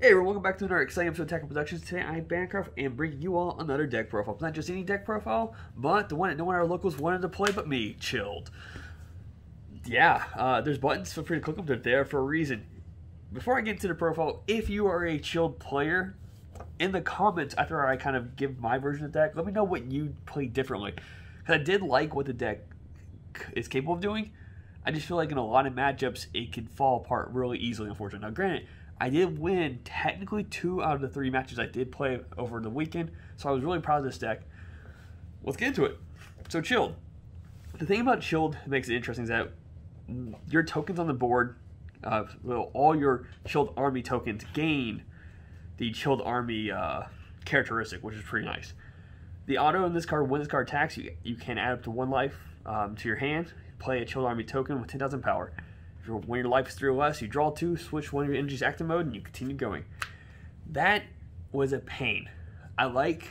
Hey everyone, welcome back to another exciting episode of Tech Productions. Today I'm Bancroft and bringing you all another deck profile. Not just any deck profile, but the one that no one of our locals wanted to play but me, Chilled. Yeah, there's buttons, feel free to click them, they're there for a reason. Before I get into the profile, if you are a Chilled player, in the comments after I kind of give my version of the deck, let me know what you play differently. Because I did like what the deck is capable of doing. I just feel like in a lot of matchups, it can fall apart really easily, unfortunately. Now granted, I did win technically 2 out of the 3 matches I did play over the weekend, so I was really proud of this deck. Let's get into it. So Chilled. The thing about Chilled that makes it interesting is that your tokens on the board, all your Chilled Army tokens gain the Chilled Army characteristic, which is pretty nice. The auto in this card, when this card attacks, you can add up to 1 life to your hand, play a Chilled Army token with 10,000 power. When your life is 3 or less, you draw 2, switch one of your energies to active mode, and you continue going. That was a pain. I like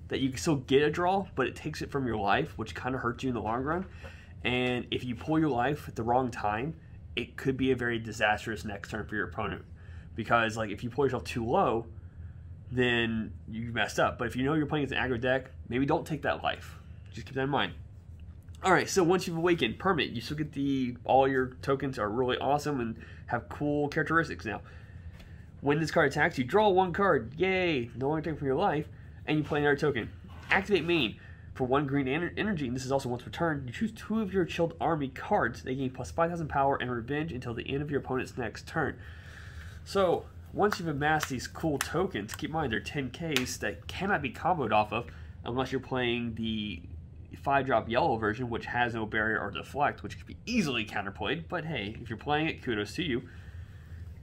that you can still get a draw, but it takes it from your life, which kind of hurts you in the long run. And if you pull your life at the wrong time, it could be a very disastrous next turn for your opponent. Because like if you pull yourself too low, then you messed up. But if you know you're playing against an aggro deck, maybe don't take that life. Just keep that in mind. Alright, so once you've awakened, permit, you still get all your tokens are really awesome and have cool characteristics now. When this card attacks, you draw 1 card, yay, no longer take from your life, and you play another token. Activate main. For 1 green energy, and this is also once per turn, you choose 2 of your Chilled Army cards. They gain plus 5,000 power and revenge until the end of your opponent's next turn. So, once you've amassed these cool tokens, keep in mind they're 10Ks that cannot be comboed off of unless you're playing the 5-drop yellow version, which has no barrier or deflect, which could be easily counterplayed. But hey, if you're playing it, kudos to you.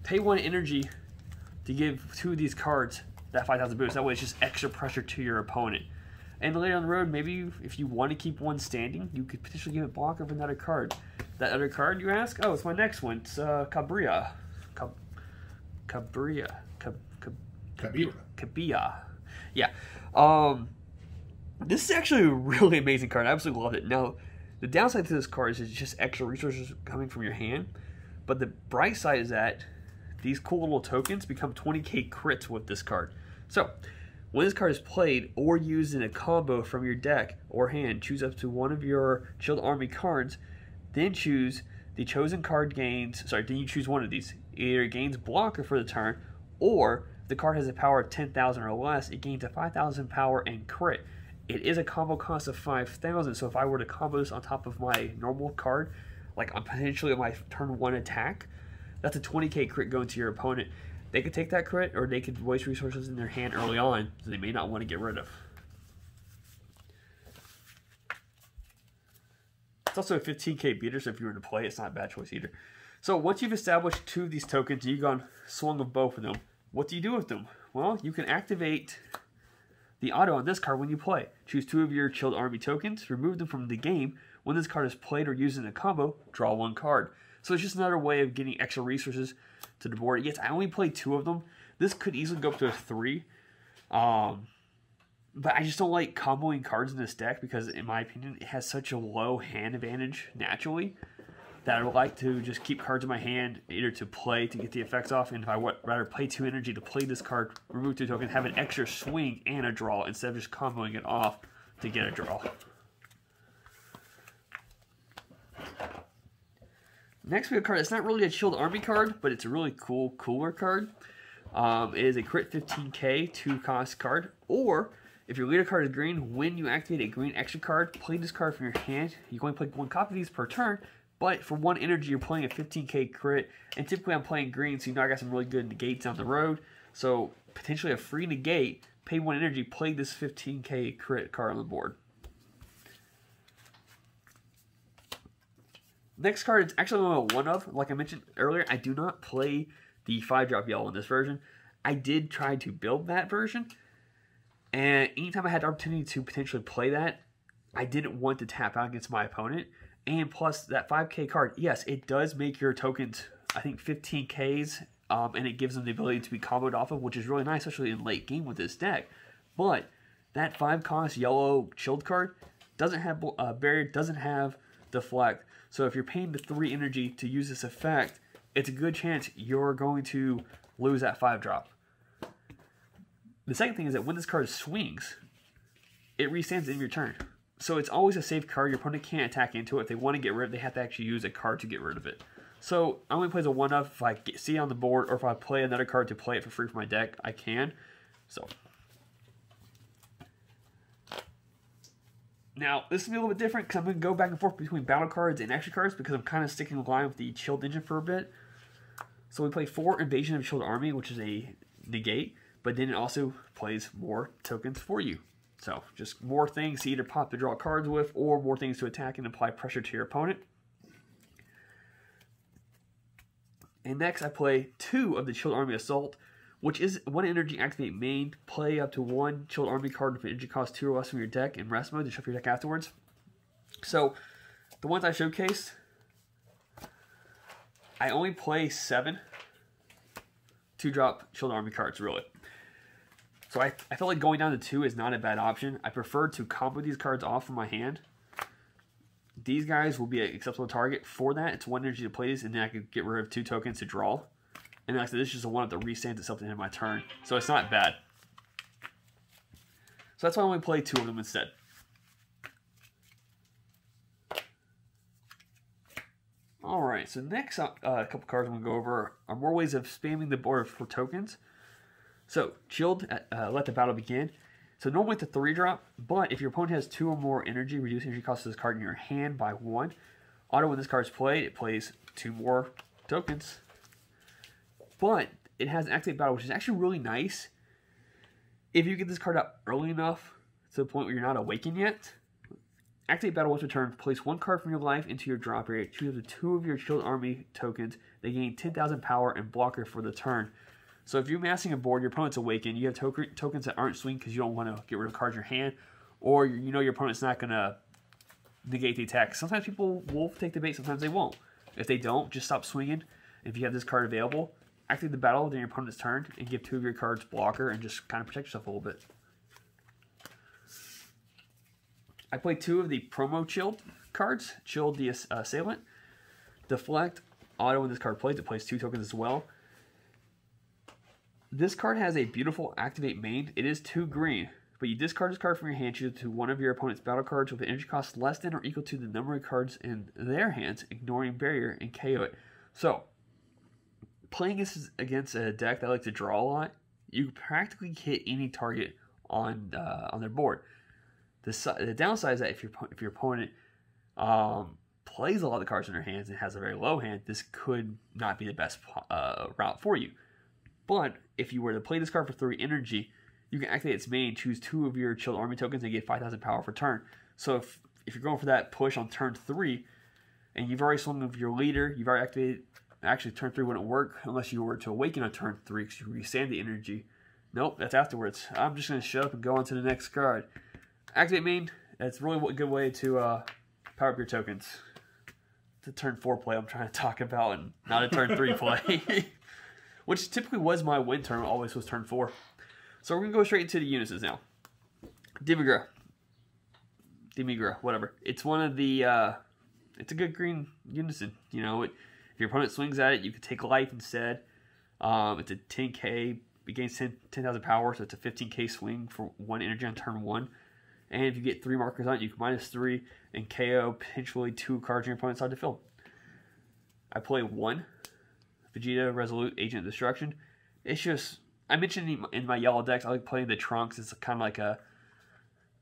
Pay 1 energy to give 2 of these cards that 5,000 boost. That way it's just extra pressure to your opponent. And later on the road, maybe if you want to keep 1 standing, you could potentially give it blocker of another card. That other card, you ask? Oh, it's my next one. It's Cabria. Cabria. Yeah. This is actually a really amazing card. I absolutely love it. Now, the downside to this card is it's just extra resources coming from your hand. But the bright side is that these cool little tokens become 20k crits with this card. So, when this card is played or used in a combo from your deck or hand, choose up to 1 of your Chilled Army cards, then choose the chosen card gains, then you choose 1 of these. Either it gains blocker for the turn, or if the card has a power of 10,000 or less, it gains a 5,000 power and crit. It is a combo cost of 5,000, so if I were to combo this on top of my normal card, like on potentially my turn 1 attack, that's a 20k crit going to your opponent. They could take that crit, or they could waste resources in their hand early on, so they may not want to get rid of. It's also a 15k beater, so if you were to play, it's not a bad choice either. So once you've established 2 of these tokens, you've gone swung with both of them, what do you do with them? Well, you can activate the auto on this card when you play. Choose 2 of your Chilled Army tokens, remove them from the game. When this card is played or used in a combo, draw 1 card. So it's just another way of getting extra resources to the board. Yes, I only played 2 of them. This could easily go up to a 3. But I just don't like comboing cards in this deck because, in my opinion, it has such a low hand advantage naturally that I would like to just keep cards in my hand either to play to get the effects off, and if I would rather play 2 energy to play this card, remove 2 tokens, have an extra swing and a draw instead of just comboing it off to get a draw. Next we have a card that's not really a Chilled Army card, but it's a really cooler card. It is a crit 15k 2-cost card, or if your leader card is green, when you activate a green extra card, play this card from your hand. You can only play 1 copy of these per turn, but for 1 energy, you're playing a 15k crit, and typically I'm playing green, so you know I got some really good negates down the road. So potentially a free negate, pay 1 energy, play this 15k crit card on the board. Next card is actually only 1 of. Like I mentioned earlier, I do not play the 5-drop yellow in this version. I did try to build that version, and anytime I had the opportunity to potentially play that, I didn't want to tap out against my opponent. And plus, that 5k card, yes, it does make your tokens, I think, 15ks, and it gives them the ability to be comboed off of, which is really nice, especially in late game with this deck. But that 5-cost yellow Chilled card doesn't have barrier, doesn't have deflect. So if you're paying the 3 energy to use this effect, it's a good chance you're going to lose that 5-drop. The second thing is that when this card swings, it restands in your turn. So it's always a safe card. Your opponent can't attack into it. If they want to get rid of it, they have to actually use a card to get rid of it. So I only play the 1-of if I see it on the board, or if I play another card to play it for free for my deck, I can. So now this will be a little bit different because I'm going to go back and forth between battle cards and extra cards because I'm kind of sticking in line with the Chilled engine for a bit. So we play 4 Invasion of Chilled Army, which is a negate, but then it also plays more tokens for you. So just more things to either pop to draw cards with, or more things to attack and apply pressure to your opponent. And next I play 2 of the Chilled Army Assault, which is 1 energy activate main. Play up to 1 Chilled Army card with an energy cost 2 or less from your deck in rest mode to shuffle your deck afterwards. So the ones I showcased, I only play 7 2-drop Chilled Army cards, really. So I feel like going down to 2 is not a bad option. I prefer to combo these cards off from my hand. These guys will be an acceptable target for that. It's 1 energy to play these, and then I could get rid of 2 tokens to draw. And like I said, this is just a 1 that restands itself to end my turn. So it's not bad. So that's why I only play 2 of them instead. Alright, so next couple cards I'm going to go over are more ways of spamming the board for tokens. So, Chilled, let the battle begin. So normally it's a 3-drop, but if your opponent has 2 or more energy, reduce energy cost of this card in your hand by 1. Auto, when this card is played, it plays 2 more tokens. But it has an activate battle, which is actually really nice. If you get this card out early enough to the point where you're not awakened yet, activate battle once per turn. Place 1 card from your life into your drop area. Choose up to 2 of your Chilled Army tokens. They gain 10,000 power and blocker for the turn. So if you're massing a board, your opponent's awakened, you have tokens that aren't swing because you don't want to get rid of cards in your hand, or you know your opponent's not going to negate the attack. Sometimes people will take the bait, sometimes they won't. If they don't, just stop swinging. If you have this card available, activate the battle during your opponent's turn and give 2 of your cards blocker and just kind of protect yourself a little bit. I play 2 of the promo Chilled cards. Chilled the Assailant. Deflect. Auto, when this card plays, it plays 2 tokens as well. This card has a beautiful activate main. It is 2 green, but you discard this card from your hand, choose to 1 of your opponent's battle cards with an energy cost less than or equal to the number of cards in their hands, ignoring barrier, and KO it. So, playing this against a deck that likes to draw a lot, you can practically hit any target on their board. The downside is that if your opponent plays a lot of the cards in their hands and has a very low hand, this could not be the best route for you. But if you were to play this card for 3 energy, you can activate its main, choose 2 of your Chilled Army tokens, and get 5,000 power for turn. So if you're going for that push on turn 3, and you've already swung with your leader, you've already activated. Actually, turn 3 wouldn't work unless you were to awaken on turn 3 because you restand the energy. Nope, that's afterwards. I'm just going to shut up and go on to the next card. Activate main. That's really a good way to power up your tokens. It's a turn 4 play I'm trying to talk about, and not a turn 3 play. Which typically was my win turn, always was turn 4. So we're going to go straight into the unisons now. Demigra, whatever. It's one of the, it's a good green unison. You know, if your opponent swings at it, you could take life instead. It's a 10k, it gains 10,000 power, so it's a 15k swing for 1 energy on turn 1. And if you get 3 markers on it, you can -3 and KO potentially 2 cards in your opponent's side to field. I play 1. Vegeta, Resolute, Agent of Destruction. It's just, I mentioned in my yellow decks, I like playing the Trunks. It's kind of like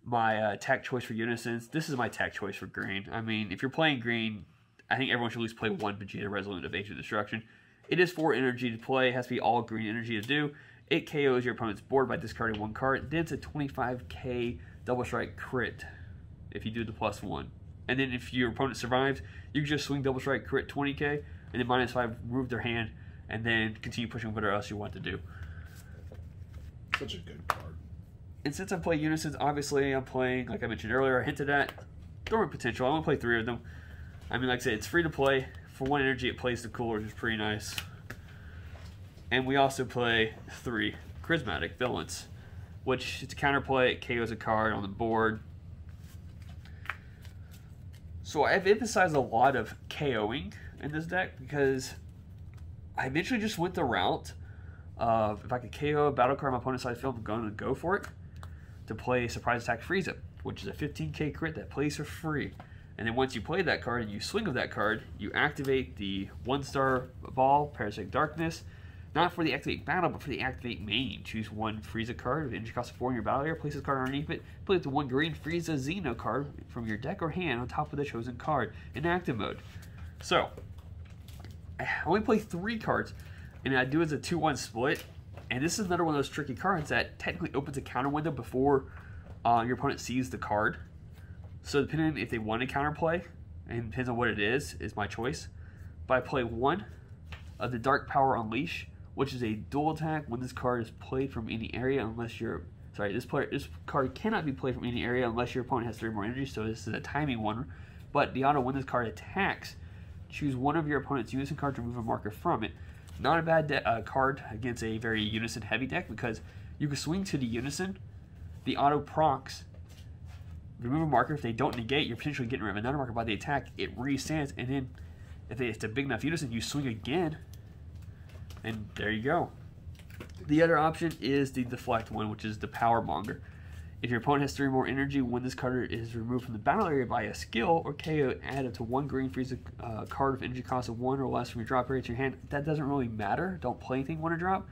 my attack choice for unisons. This is my attack choice for green. I mean, if you're playing green, I think everyone should at least play 1 Vegeta, Resolute of Agent of Destruction. It is 4 energy to play. It has to be all green energy to do. It KOs your opponent's board by discarding 1 card. Then it's a 25k double strike crit if you do the +1. And then if your opponent survives, you can just swing double strike crit 20k. And then -5, remove their hand, and then continue pushing whatever else you want to do. Such a good card. And since I play unisons, obviously I'm playing, like I mentioned earlier, I hinted at, Dormant Potential. I'm going to play 3 of them. I mean, like I said, it's free to play. For 1 energy, it plays the cooler, which is pretty nice. And we also play 3 Charismatic Villains, which it's a counterplay. It KOs a card on the board. So I've emphasized a lot of KOing in this deck because I eventually just went the route If I could KO a battle card on my opponent's side field, I'm going to go for it to play Surprise Attack Frieza, which is a 15k crit that plays for free. And then once you play that card and you swing with that card, you activate the 1-star ball, Parasitic Darkness, not for the activate battle, but for the activate main. Choose one Frieza card with energy cost of 4 in your battle area, place this card underneath it, play it to one green Frieza Xeno card from your deck or hand on top of the chosen card in active mode. So, I only play 3 cards, and I do it as a 2-1 split. And this is another one of those tricky cards that technically opens a counter window before your opponent sees the card. So depending on if they want to counterplay, and depends on what it is my choice. But I play 1 of the Dark Power Unleash, which is a dual attack when this card is played from any area unless you're... Sorry, this card cannot be played from any area unless your opponent has 3 more energy, so this is a timing one. But the auto when this card attacks, choose one of your opponent's unison cards to remove a marker from it. Not a bad card against a very unison heavy deck because you can swing to the unison, the auto procs, remove a marker. If they don't negate, you're potentially getting rid of another marker by the attack. It resets, and then if it's a big enough unison, you swing again, and there you go. The other option is the deflect one, which is the Power Monger. If your opponent has 3 more energy when this card is removed from the battle area by a skill or KO, add up to 1 green Frieza card with energy cost of 1 or less from your drop area to your hand. That doesn't really matter. Don't play anything when to drop.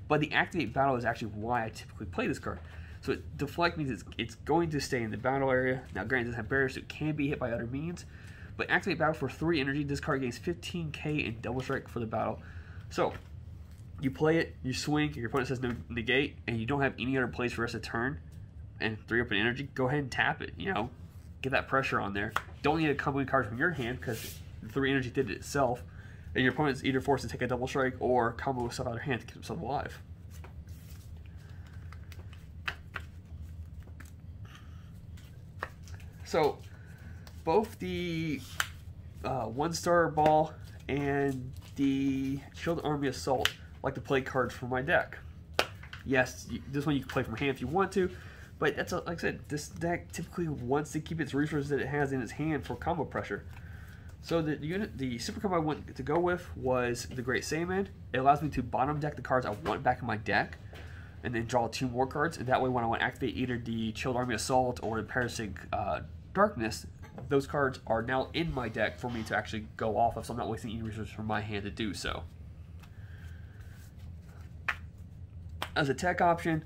But the activate battle is actually why I typically play this card. So deflect means it's going to stay in the battle area. Now granted, it doesn't have barriers, so it can be hit by other means. But activate battle for 3 energy. This card gains 15k in double strike for the battle. So you play it, you swing, your opponent says no negate, and you don't have any other plays for the rest of the turn, and 3 open energy, go ahead and tap it. You know, get that pressure on there. Don't need a combo card from your hand because the 3 energy did it itself, and your opponent's either forced to take a double strike or combo stuff out of their hand to keep themselves alive. So, both the 1-star ball and the Shield Army Assault like to play cards from my deck. Yes, this one you can play from hand if you want to, but that's like I said, this deck typically wants to keep its resources that it has in its hand for combo pressure. So the super combo I went to go with was the Great Saiyaman. It allows me to bottom deck the cards I want back in my deck, and then draw 2 more cards. And that way, when I want to activate either the Chilled Army Assault or the Parasitic Darkness, those cards are now in my deck for me to actually go off of, so I'm not wasting any resources from my hand to do so. As a tech option,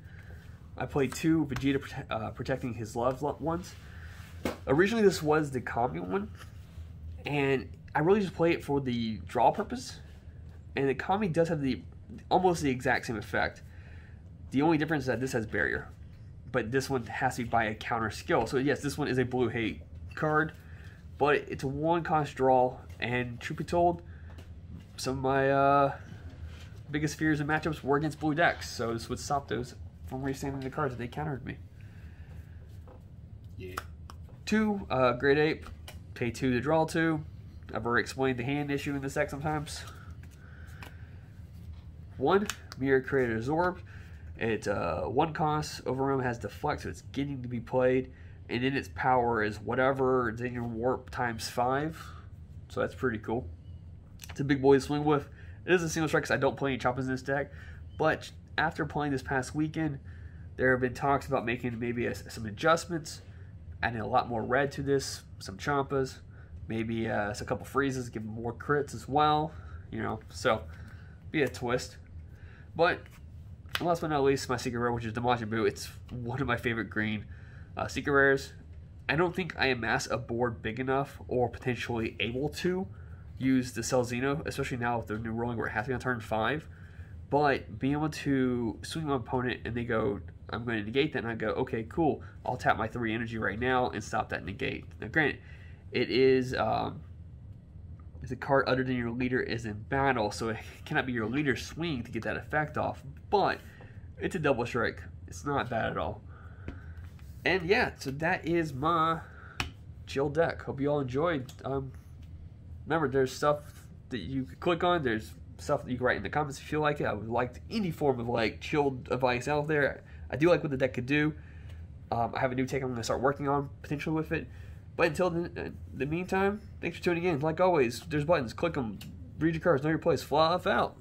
I played 2 Vegeta protecting his loved ones. Originally, this was the Kami one, and I really just play it for the draw purpose. And the Kami does have almost the exact same effect. The only difference is that this has barrier, but this one has to be by a counter skill. So yes, this one is a blue hate card, but it's a 1-cost draw. And truth be told, some of my biggest fears and matchups were against blue decks, so this would stop those from restanding the cards if they countered me. Yeah. 2, Great Ape, pay 2 to draw 2. I've already explained the hand issue in this deck sometimes. 1, Mirror Creator Zorb. It's 1 cost, Overwhelm has Deflect, so it's getting to be played. And then its power is whatever, then your warp times 5. So that's pretty cool. It's a big boy to swing with. It is a single strike because I don't play any Choppas in this deck. But after playing this past weekend, there have been talks about making maybe some adjustments, adding a lot more red to this, some Chompas, maybe a couple freezes, give them more crits as well, you know, so be a twist. But last but not least, my secret rare, which is the Majin Buu. It's one of my favorite green secret rares. I don't think I amass a board big enough or potentially able to use the Cell Xeno, especially now with the new rolling where it has to be on turn 5. But being able to swing my opponent and they go, I'm going to negate that, and I go, okay, cool, I'll tap my 3 energy right now and stop that negate. Now granted, it is a card other than your leader is in battle, so it cannot be your leader's swing to get that effect off, but it's a double strike. It's not bad at all. And yeah, so that is my chill deck. Hope you all enjoyed. Remember, there's stuff that you can click on. There's stuff that you can write in the comments if you feel like it. I would like any form of like chilled advice out there. I do like what the deck could do. I have a new take I'm going to start working on potentially with it. But until the meantime, thanks for tuning in. Like always, there's buttons. Click them. Read your cards. Know your place. Fluff out.